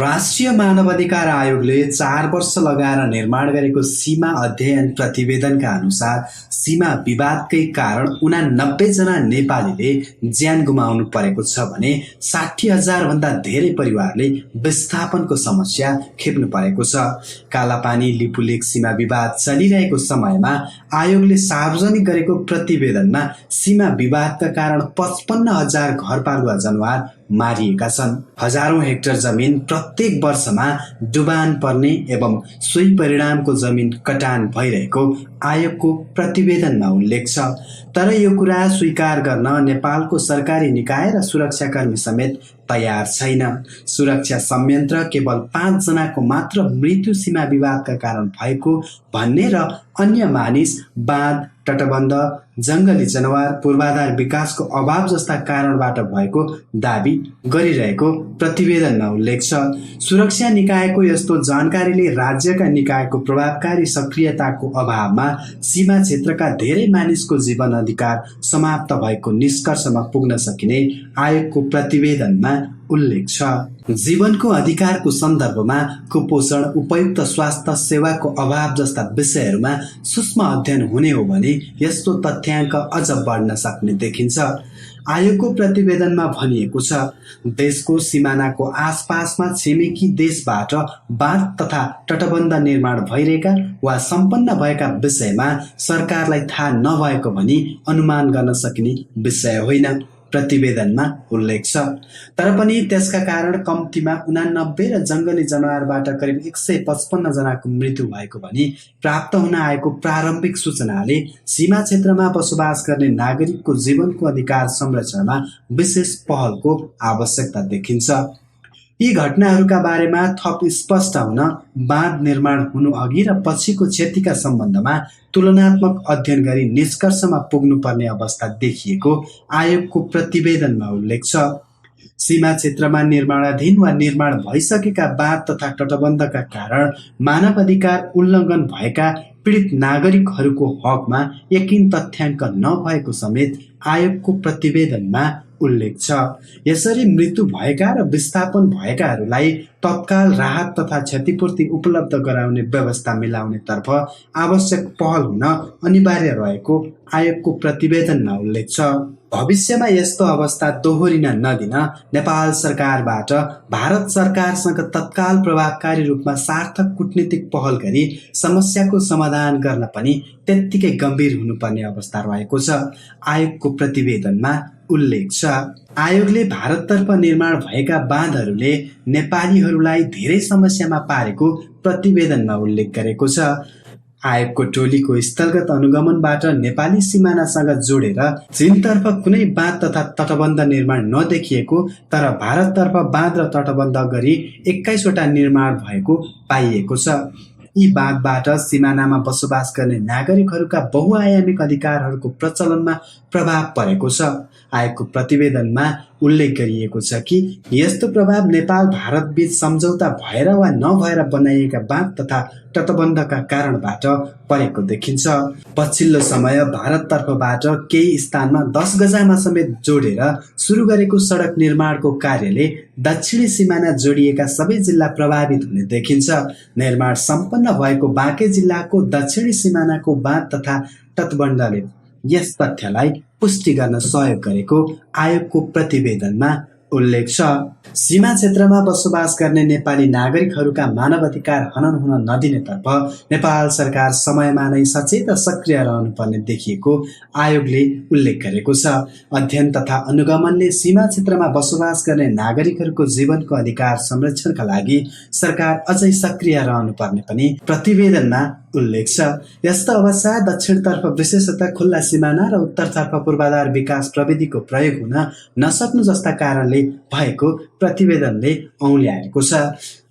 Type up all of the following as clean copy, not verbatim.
राष्ट्रिय मानवाधिकार आयोगले 4 वर्ष लगाएर निर्माण गरेको सीमा अध्ययन प्रतिवेदनका अनुसार सीमा विवादकै कारण 89 जना नेपालीले ज्यान गुमाउनु परेको छ भने 60,000 भन्दा धेरै परिवारले विस्थापनको समस्या खेप्नु परेको छ। कालापानी लिपुलेक सीमा विवाद चलिरहेको समयमा आयोगले सार्वजनिक गरेको प्रतिवेदनमा सीमा विवादका कारण 55,000 घरपालुवा जनावर मारिएका छन्। हजारौं हेक्टर जमिन प्रत्येक वर्षमा डुबान पर्ने एवं सोही परिणामको जमिन कटान भइरहेको आयोगको प्रतिवेदनमा उल्लेख छ। तर यो कुरा स्वीकार गर्न नेपालको सरकारी निकाय र सुरक्षाकर्मी समेत तयार छैन। सुरक्षा संयन्त्र केवल 5 जनाको मात्र मृत्यु सीमा विवादका कारण भएको भन्ने र अन्य मानिस बाँध, तटबन्ध, जंगली जनावर, पूर्वाधार विकासको अभाव जस्ता कारणबाट भएको दाबी गरिरहेको प्रतिवेदनमा उल्लेख छ। सुरक्षा निकायको यस्तो जानकारीले राज्यका निकायको प्रभावकारी सक्रियताको अभावमा सीमा क्षेत्रका धेरै मानिसको जीवन अधिकार समाप्त भएको निष्कर्षमा पुग्न सकिने आयोगको प्रतिवेदनमा उल्लेख छ। जीवनको अधिकारको सन्दर्भमा कुपोषण, उपयुक्त स्वास्थ्य सेवाको अभाव जस्ता विषयहरूमा सूक्ष्म अध्ययन हुने हो भने यस्तो तथ्याङ्क अझ बढ्न सक्ने देखिन्छ। आयोगको प्रतिवेदनमा भनिएको छ, देशको सिमानाको आसपासमा छिमेकी देशबाट बाँध तथा तटबन्ध निर्माण भइरहेका वा सम्पन्न भएका विषयमा सरकारलाई थाहा नभएको भनी अनुमान गर्न सकिने विषय होइन, प्रतिवेदनमा उल्लेख छ। तर पनि त्यसका कारण कम्तीमा 89 र जंगली जनावरबाट करिब 155 जनाको मृत्यु भएको भनी प्राप्त हुन आएको प्रारम्भिक सूचनाले सीमा क्षेत्रमा बसोबास गर्ने नागरिकको जीवनको अधिकार संरक्षणमा विशेष पहलको आवश्यकता देखिन्छ। यी घटनाहरूका बारेमा थप स्पष्ट हुन बाँध निर्माण हुनु अघि र पछिको क्षतिका सम्बन्धमा तुलनात्मक अध्ययन गरी निष्कर्षमा पुग्नुपर्ने अवस्था देखिएको आयोगको प्रतिवेदनमा उल्लेख छ। सीमा क्षेत्रमा निर्माणाधीन वा निर्माण भइसकेका बाँध तथा तटबन्धका कारण मानव अधिकार उल्लङ्घन भएका पीडित नागरिकहरूको हकमा यकिन तथ्याङ्क नभएको समेत आयोगको प्रतिवेदनमा उल्लेख छ। यसरी मृत्यु भएका र विस्थापन भएकाहरूलाई तत्काल राहत तथा क्षतिपूर्ति उपलब्ध गराउने व्यवस्था मिलाउनेतर्फ आवश्यक पहल हुन अनिवार्य रहेको आयोगको प्रतिवेदनमा उल्लेख छ। भविष्यमा यस्तो अवस्था दोहोरिन नदिन नेपाल सरकारबाट भारत सरकारसँग तत्काल प्रभावकारी रूपमा सार्थक कूटनीतिक पहल गरी समस्याको समाधान गर्न पनि त्यत्तिकै गम्भीर हुनुपर्ने अवस्था रहेको छ, आयोगको प्रतिवेदनमा उल्लेख छ। आयोगले भारततर्फ निर्माण भएका बाँधहरूले नेपालीहरूलाई धेरै समस्यामा पारेको प्रतिवेदनमा उल्लेख गरेको छ। आयोगको टोलीको स्थलगत अनुगमनबाट नेपाली सिमानासँग जोडेर चीनतर्फ कुनै बाँध तथा तटबन्ध निर्माण नदेखिएको तर भारततर्फ बाँध र तटबन्ध गरी 21 वटा निर्माण भएको पाइएको छ। यी बाँधबाट सिमानामा बसोबास गर्ने नागरिकहरूका बहुआयामिक अधिकारहरूको प्रचलनमा प्रभाव परेको छ। आयोगको प्रतिवेदनमा उल्लेख गरिएको छ कि यस्तो प्रभाव नेपाल भारत बीच सम्झौता भएर वा नभएर बनाइएका बाँध तथा तटबन्धका कारणबाट परेको देखिन्छ। पछिल्लो समय भारततर्फबाट केही स्थानमा 10 गजामा समेत जोडेर सुरु गरेको सडक निर्माणको कार्यले दक्षिणी सिमाना जोडिएका सबै जिल्ला प्रभावित हुने देखिन्छ। निर्माण सम्पन्न भएको बाँके जिल्लाको दक्षिणी सिमानाको बाँध तथा तटबन्धले यस तथ्यलाई पुष्टि गर्न सहयोग गरेको आयोगको प्रतिवेदनमा उल्लेख छ। सीमा क्षेत्रमा बसोबास गर्ने नेपाली नागरिकहरूका मानव अधिकार हनन हुन नदिनेतर्फ नेपाल सरकार समयमा नै सचेत र सक्रिय रहनुपर्ने देखिएको आयोगले उल्लेख गरेको छ। अध्ययन तथा अनुगमनले सीमा क्षेत्रमा बसोबास गर्ने नागरिकहरूको जीवनको अधिकार संरक्षणका लागि सरकार अझै सक्रिय रहनुपर्ने पनि प्रतिवेदनमा उल्लेख छ। यस्तो अवस्था दक्षिणतर्फ विशेषतः खुल्ला सिमाना र उत्तरतर्फ पूर्वाधार विकास प्रविधिको प्रयोग हुन नसक्नु जस्ता कारणले भएको प्रतिवेदनले औल्याएको छ।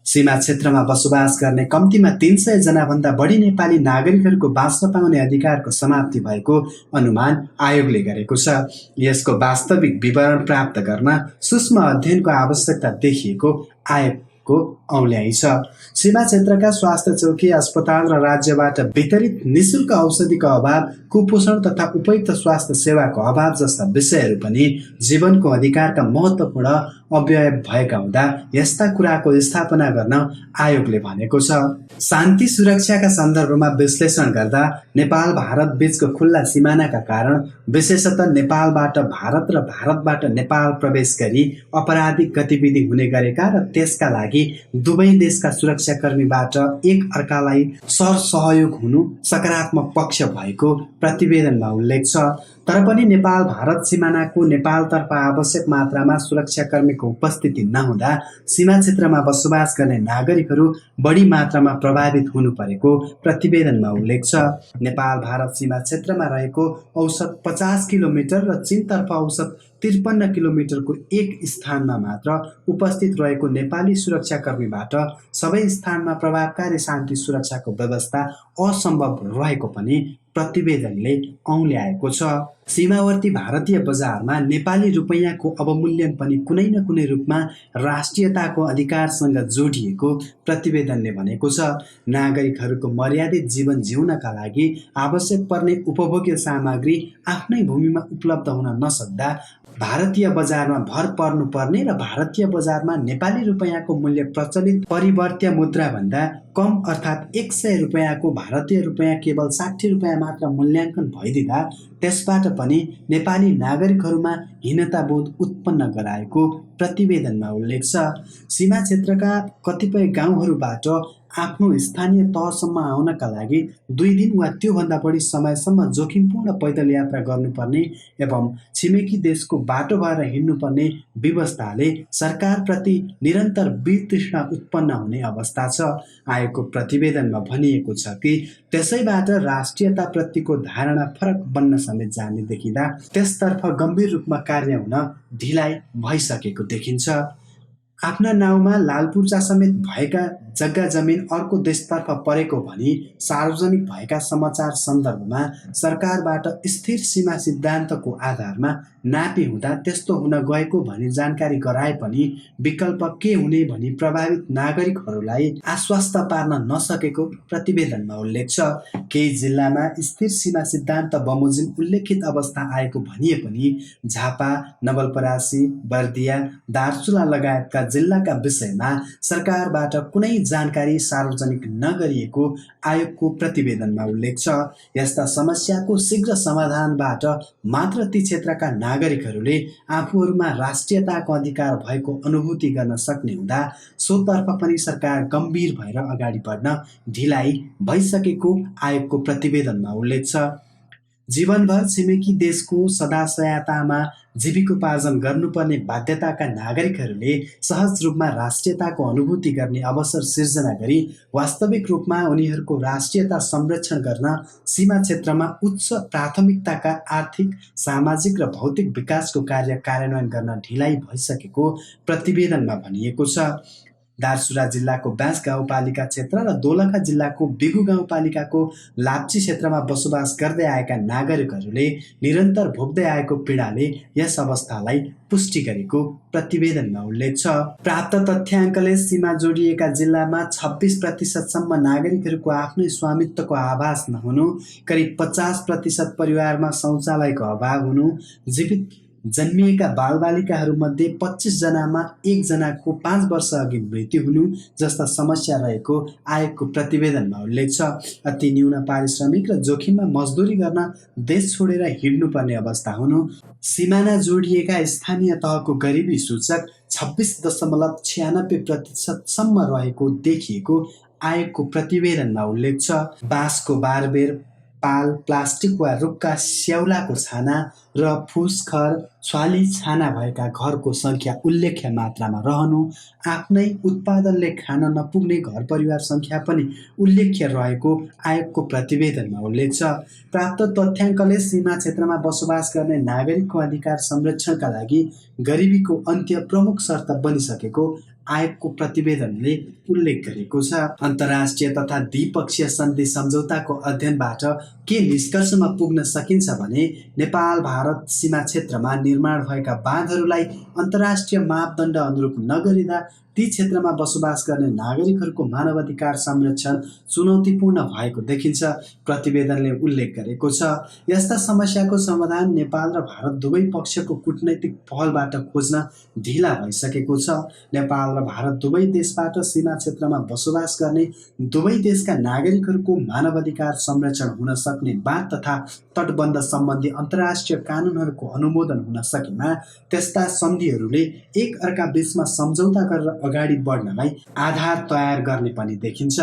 सीमा क्षेत्रमा बसोबास गर्ने कम्तीमा 300 जना भन्दा बढी नेपाली नागरिकहरूको बाँच्न पाउने अधिकारको समाप्ति भएको अनुमान आयोगले गरेको छ। यसको वास्तविक विवरण प्राप्त गर्न सूक्ष्म अध्ययनको आवश्यकता देखिएको आयोगको भएको औल्याइ छ। सीमा क्षेत्रका स्वास्थ्य चौकी, अस्पताल र राज्यबाट वितरित निशुल्क औषधिको अभाव, कुपोषण तथा उपयुक्त स्वास्थ्य सेवाको अभाव जस्ता विषयहरू पनि जीवनको अधिकारका महत्त्वपूर्ण अवयव भएका हुँदा यस्ता कुराको स्थापना गर्न आयोगले भनेको छ। शान्ति सुरक्षाका सन्दर्भमा विश्लेषण गर्दा नेपाल भारत बीचको खुल्ला सिमानाका कारण विशेषतः नेपालबाट भारत र भारतबाट नेपाल प्रवेश गरी आपराधिक गतिविधि हुने गरेका र त्यसका लागि दुवै देशका सुरक्षाकर्मीबाट एक अर्कालाई सरसहयोग हुनु सकारात्मक पक्ष भएको प्रतिवेदनमा उल्लेख छ। तर पनि नेपाल भारत सिमानाको नेपालतर्फ आवश्यक मात्रामा सुरक्षाकर्मीको उपस्थिति नहुँदा सीमा क्षेत्रमा बसोबास गर्ने नागरिकहरू बढी मात्रामा प्रभावित हुनु परेको प्रतिवेदनमा उल्लेख छ। नेपाल भारत सीमा क्षेत्रमा रहेको औसत 50 किलोमिटर र चीनतर्फ औसत 53 किलोमिटरको एक स्थानमा मात्र उपस्थित रहेको नेपाली सुरक्षाकर्मीबाट सबै स्थानमा प्रभावकारी शान्ति सुरक्षाको व्यवस्था असम्भव रहेको पनि प्रतिवेदनले औल्याएको छ। सीमावर्ती भारतीय बजारमा नेपाली रुपैयाँको अवमूल्यन पनि कुनै न कुनै रूपमा राष्ट्रियताको अधिकारसँग जोडिएको प्रतिवेदनले भनेको छ। नागरिकहरूको मर्यादित जीवन जिउनका लागि आवश्यक पर्ने उपभोग्य सामग्री आफ्नै भूमिमा उपलब्ध हुन नसक्दा भारतीय बजारमा भर पर्नुपर्ने र भारतीय बजारमा नेपाली रुपैयाँको मूल्य प्रचलित परिवर्त्य मुद्रा भन्दा कम अर्थात् 100 रुपैयाँको भारतीय रुपैयाँ केवल 60 रुपैयाँ मात्र मूल्याङ्कन भइदिँदा त्यसबाट पनि नेपाली नागरिकहरूमा हीनताबोध उत्पन्न गराएको प्रतिवेदनमा उल्लेख छ। सीमा क्षेत्रका कतिपय गाउँहरूबाट आफ्नो स्थानीय तहसम्म आउनका लागि 2 दिन वा त्योभन्दा बढी समयसम्म जोखिमपूर्ण पैदल यात्रा गर्नुपर्ने एवं छिमेकी देशको बाटो भएर हिँड्नुपर्ने व्यवस्थाले सरकारप्रति निरन्तर वितृष्णा उत्पन्न हुने अवस्था छ। आयोगको प्रतिवेदनमा भनिएको छ कि त्यसैबाट राष्ट्रियताप्रतिको धारणा फरक बन्न समेत जाने देखिँदा त्यसतर्फ गम्भीर रूपमा कार्य हुन ढिलाइ भइसकेको देखिन्छ। आफ्ना नाउँमा लालपूर्जा समेत भएका जग्गा जमिन अर्को देशतर्फ परेको भनी सार्वजनिक भएका समाचार सन्दर्भमा सरकारबाट स्थिर सीमा सिद्धान्तको आधारमा नापी हुँदा त्यस्तो हुन गएको भनी जानकारी गराए पनि विकल्प के हुने भनी प्रभावित नागरिकहरूलाई आश्वस्त पार्न नसकेको प्रतिवेदनमा उल्लेख छ। केही जिल्लामा स्थिर सीमा सिद्धान्त बमोजिम उल्लेखित अवस्था आएको भनिए पनि झापा, नवलपरासी, बर्दिया, दार्चुला लगायतका जिल्लाका विषयमा सरकारबाट कुनै जानकारी सार्वजनिक नगरिएको आयोगको प्रतिवेदनमा उल्लेख छ। यस्ता समस्याको शीघ्र समाधानबाट मात्र ती क्षेत्रका नागरिकहरूले आफूहरूमा राष्ट्रियताको अधिकार भएको अनुभूति गर्न सक्ने हुँदा सोतर्फ पनि सरकार गम्भीर भएर अगाडि बढ्न ढिलाइ भइसकेको आयोगको प्रतिवेदनमा उल्लेख छ। जीवनभर छिमेकी देशको सदाशयतामा जीविकोपार्जन गर्नुपर्ने बाध्यताका नागरिकहरूले सहज रूपमा राष्ट्रियताको अनुभूति गर्ने अवसर सिर्जना गरी वास्तविक रूपमा उनीहरूको राष्ट्रियता संरक्षण गर्न सीमा क्षेत्रमा उच्च प्राथमिकताका आर्थिक, सामाजिक र भौतिक विकासको कार्य कार्यान्वयन गर्न ढिलाइ भइसकेको प्रतिवेदनमा भनिएको छ। दार्चुला जिल्लाको बाँस गाउँपालिका क्षेत्र र दोलखा जिल्लाको बिगु गाउँपालिकाको लाप्ची क्षेत्रमा बसोबास गर्दै आएका नागरिकहरूले निरन्तर भोग्दै आएको पीडाले यस अवस्थालाई पुष्टि गरेको प्रतिवेदनमा उल्लेख छ। प्राप्त तथ्याङ्कले सीमा जोडिएका जिल्लामा 26% सम्म नागरिकहरूको आफ्नै स्वामित्वको आभास नहुनु, करिब 50% परिवारमा शौचालयको अभाव हुनु, जीवित जन्मिएका बालबालिकाहरूमध्ये 25 जनामा 1 जनाको 5 वर्ष अघि मृत्यु हुनु जस्ता समस्या रहेको आयोगको प्रतिवेदनमा उल्लेख छ। अति न्यून पारिश्रमिक र जोखिममा मजदुरी गर्न देश छोडेर हिँड्नुपर्ने अवस्था हुनु, सिमाना जोडिएका स्थानीय तहको गरिबी सूचक 26.96% सम्म रहेको देखिएको आयोगको प्रतिवेदनमा उल्लेख छ। बाँसको बारबेर, पाल, प्लास्टिक वा रुखका स्याउलाको छाना र फुसखर, छ्वाली छाना भएका घरको सङ्ख्या उल्लेख्य मात्रामा रहनु, आफ्नै उत्पादनले खान नपुग्ने घर परिवार सङ्ख्या पनि उल्लेख्य रहेको आयोगको प्रतिवेदनमा उल्लेख छ। प्राप्त तथ्याङ्कले सीमा क्षेत्रमा बसोबास गर्ने नागरिकको अधिकार संरक्षणका लागि गरिबीको अन्त्य प्रमुख शर्त बनिसकेको आयोगको प्रतिवेदनले उल्लेख गरेको छ। अन्तर्राष्ट्रिय तथा द्विपक्षीय सन्धि सम्झौताको अध्ययनबाट के निष्कर्षमा पुग्न सकिन्छ भने नेपाल भारत सीमा क्षेत्रमा निर्माण भएका बाँधहरूलाई अन्तर्राष्ट्रिय मापदण्ड अनुरूप नगरिँदा ती क्षेत्रमा बसोबास गर्ने नागरिकहरूको मानवाधिकार संरक्षण चुनौतीपूर्ण भएको देखिन्छ। प्रतिवेदनले उल्लेख गरेको छ, यस्ता समस्याको समाधान नेपाल र भारत दुवै पक्षको कूटनैतिक पहलबाट खोज्न ढिला भइसकेको छ। नेपाल र भारत दुवै देशबाट सीमा क्षेत्रमा बसोबास गर्ने दुवै देशका नागरिकहरूको मानवाधिकार संरक्षण हुन सक्ने बात तथा तटबन्ध सम्बन्धी अन्तर्राष्ट्रिय कानुनहरूको अनुमोदन हुन सकेमा त्यस्ता सन्धिहरूले एक अर्का बीचमा सम्झौता गरेर अगाडि बढ्नलाई आधार तयार गर्ने पनि देखिन्छ।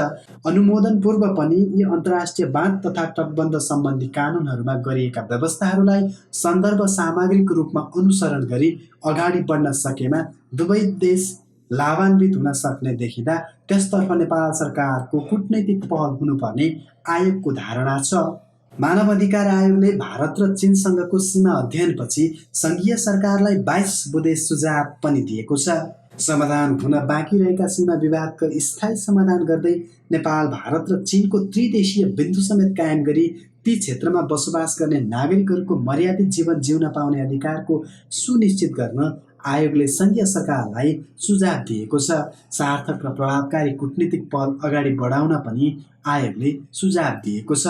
अनुमोदन पूर्व पनि यी अन्तर्राष्ट्रिय बाँध तथा तटबन्ध सम्बन्धी कानुनहरूमा गरिएका व्यवस्थाहरूलाई सन्दर्भ सामग्रीको रूपमा अनुसरण गरी अगाडि बढ्न सकेमा दुवै देश लाभान्वित हुन सक्ने देखिँदा त्यसतर्फ नेपाल सरकारको कूटनैतिक पहल हुनुपर्ने आयोगको धारणा छ। मानव अधिकार आयोगले भारत र चीनसँगको सीमा अध्ययनपछि सङ्घीय सरकारलाई 22 बुँदे सुझाव पनि दिएको छ। समाधान हुन बाँकी रहेका सीमा विवादको स्थायी समाधान गर्दै नेपाल, भारत र चीनको त्रिदेशीय बिन्दु समेत कायम गरी ती क्षेत्रमा बसोबास गर्ने नागरिकहरूको मर्यादित जीवन जिउन पाउने अधिकारको सुनिश्चित गर्न आयोगले सङ्घीय सरकारलाई सुझाव दिएको छ। सार्थक र प्रभावकारी कूटनीतिक पहल अगाडि बढाउन पनि आयोगले सुझाव दिएको छ।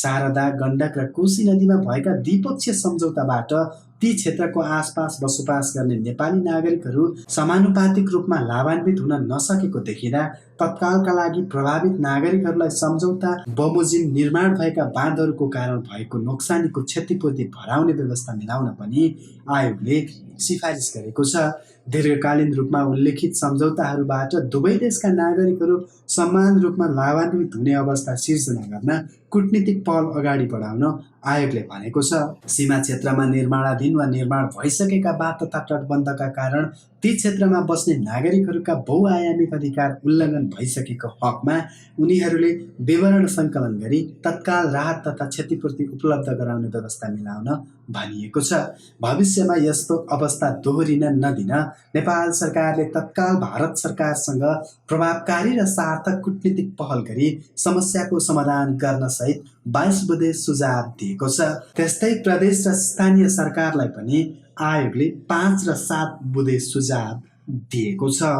शारदा, गण्डक र कोशी नदीमा भएका द्विपक्षीय सम्झौताबाट ती क्षेत्रको आसपास बसोबास गर्ने नेपाली नागरिकहरू समानुपातिक रूपमा लाभान्वित हुन नसकेको देखिँदा तत्कालका लागि प्रभावित नागरिकहरूलाई सम्झौता बमोजिम निर्माण भएका बाँधहरूको कारण भएको नोक्सानीको क्षतिपूर्ति भराउने व्यवस्था मिलाउन पनि आयोगले सिफारिस गरेको छ। दीर्घकालीन रूपमा उल्लेखित सम्झौताहरूबाट दुवै देशका नागरिकहरू समान रूपमा लाभान्वित हुने अवस्था सिर्जना गर्न कूटनीतिक पहल अगाडि बढाउन आयोगले भनेको छ। सीमा क्षेत्रमा निर्माणाधीन वा निर्माण भइसकेका बाँध तथा तटबन्धका कारण ती क्षेत्रमा बस्ने नागरिकहरूका बहुआयामिक अधिकार उल्लङ्घन भइसकेको हकमा उनीहरूले विवरण सङ्कलन गरी तत्काल राहत तथा क्षतिपूर्ति उपलब्ध गराउने व्यवस्था मिलाउन भनिएको छ। भविष्यमा यस्तो अवस्था दोहोरिन नदिन नेपाल सरकारले तत्काल भारत सरकारसँग प्रभावकारी र सार्थक कूटनीतिक पहल गरी समस्याको समाधान गर्न सहित 22 बुँदे सुझाव दिएको छ। त्यस्तै प्रदेश र स्थानीय सरकारलाई पनि आयोगले 5 र 7 बुँदे सुझाव दिएको छ।